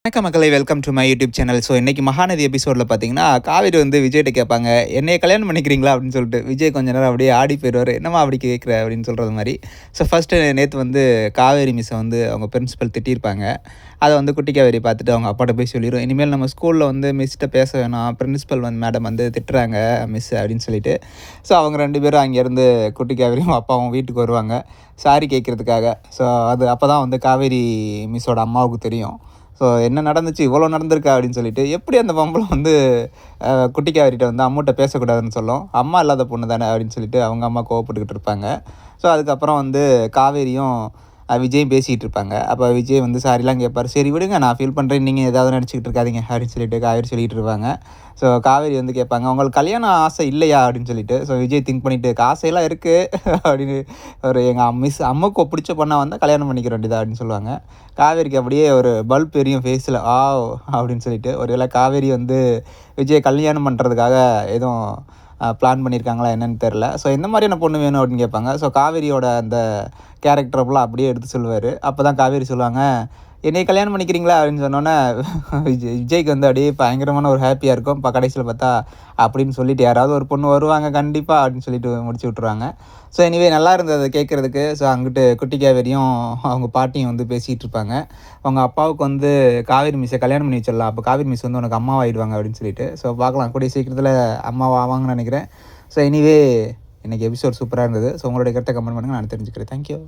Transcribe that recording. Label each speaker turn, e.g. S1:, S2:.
S1: வணக்கம் மக்களை, welcome to my YouTube channel. So இன்றைக்கி மகாநதி எபிசோடில் பார்த்தீங்கன்னா, காவேரி வந்து விஜய்கிட்ட கேட்பாங்க, என்னைய கல்யாணம் பண்ணிக்கிறீங்களா அப்படின்னு சொல்லிட்டு. விஜய் கொஞ்ச நேரம் அப்படியே ஆடி போயிடுவார், என்னம்மா அப்படி கேட்குற அப்படின்னு சொல்கிறது மாதிரி. ஸோ ஃபஸ்ட்டு நேற்று வந்து காவேரி மிஸ்ஸை வந்து அவங்க பிரின்ஸிபல் திட்டியிருப்பாங்க. அதை வந்து குட்டி காவேரி பார்த்துட்டு அவங்க அப்பாட்ட போய் சொல்லிடும், இனிமேல் நம்ம ஸ்கூலில் வந்து மிஸ்கிட்ட பேச வேணாம், பிரின்ஸிபல் வந்து மேடம் வந்து திட்டுறாங்க மிஸ் அப்படின்னு சொல்லிட்டு. ஸோ அவங்க 2 பேரும் அங்கேருந்து குட்டி காவேரியும் அப்பாவும் வீட்டுக்கு வருவாங்க சாரி கேட்குறதுக்காக. ஸோ அது அப்போ தான் வந்து காவேரி மிஸ்ஸோட அம்மாவுக்கு தெரியும். ஸோ என்ன நடந்துச்சு, இவ்வளோ நடந்திருக்கா அப்படின்னு சொல்லிட்டு. எப்படி அந்த பொம்பளை வந்து குட்டி காவேரிட்ட வந்து அம்மாட்ட பேசக்கூடாதுன்னு சொல்லும், அம்மா இல்லாத பொண்ணு தானே அப்படின்னு சொல்லிட்டு அவங்க அம்மா கோவப்பட்டுக்கிட்டு இருப்பாங்க. ஸோ அதுக்கப்புறம் வந்து காவேரியும் விஜயும் பேசிக்கிட்டு இருப்பாங்க. அப்போ விஜய் வந்து சாரிலாம் கேட்பார். சரி விடுங்க, நான் ஃபீல் பண்ணுறேன், நீங்கள் ஏதாவது நினச்சிக்கிட்டு இருக்காதீங்க அப்படின்னு சொல்லிட்டு காவேரி சொல்லிகிட்டு இருப்பாங்க. ஸோ காவேரி வந்து கேட்பாங்க, உங்களுக்கு கல்யாணம் ஆசை இல்லையா அப்படின்னு சொல்லிட்டு. ஸோ விஜய் திங்க் பண்ணிவிட்டு, ஆசையெல்லாம் இருக்குது அப்படின்னு ஒரு எங்கள் அம்மாவுக்கு பிடிச்ச பொண்ணாக வந்தால் கல்யாணம் பண்ணிக்க வேண்டியதா அப்படின்னு சொல்லுவாங்க. காவேரிக்கு அப்படியே ஒரு பல்ப் எரியும் ஃபேஸில், அப்படின்னு சொல்லிட்டு. ஒருவேளை காவேரி வந்து விஜய் கல்யாணம் பண்ணுறதுக்காக எதுவும் பிளான் பண்ணியிருக்காங்களா என்னன்னு தெரில. ஸோ எந்த மாதிரியான பொண்ணு வேணும் அப்படின்னு கேட்பாங்க. ஸோ காவேரியோட அந்த கேரக்டர் ஃபுல்லாக அப்படியே எடுத்து சொல்லுவார். அப்போ தான் காவேரி சொல்லுவாங்க, என்னைய கல்யாணம் பண்ணிக்கிறீங்களா அப்படின்னு சொன்னோன்னே விஜய்க்கு வந்து அப்படியே பயங்கரமான ஒரு ஹாப்பியாக இருக்கும். இப்போ கடைசியில் பார்த்தா அப்படின்னு சொல்லிட்டு யாராவது ஒரு பொண்ணு வருவாங்க கண்டிப்பாக அப்படின்னு சொல்லிட்டு முடிச்சு விட்ருவாங்க. ஸோ எனிவே நல்லா இருந்தது கேட்குறதுக்கு. ஸோ அங்கிட்டு குட்டி காவேரியும் அவங்க பாட்டியும் வந்து பேசிகிட்டு இருப்பாங்க. அவங்க அப்பாவுக்கு வந்து காவேரி மிஸ்ஸை கல்யாணம் பண்ணி வச்சிடலாம், அப்போ காவேரி மிஸ் வந்து உனக்கு அம்மாவாகிடுவாங்க அப்படின்னு சொல்லிட்டு. ஸோ பார்க்கலாம், கூடிய சீக்கிரத்தில் அம்மாவா ஆவாங்கன்னு நினைக்கிறேன். ஸோ எனிவே இன்றைக்கி எபிசோட் சூப்பராக இருந்தது. ஸோ உங்களுடைய கருத்தை கமெண்ட் பண்ணுங்கள், நான் தெரிஞ்சுக்கிறேன். தேங்க்யூ.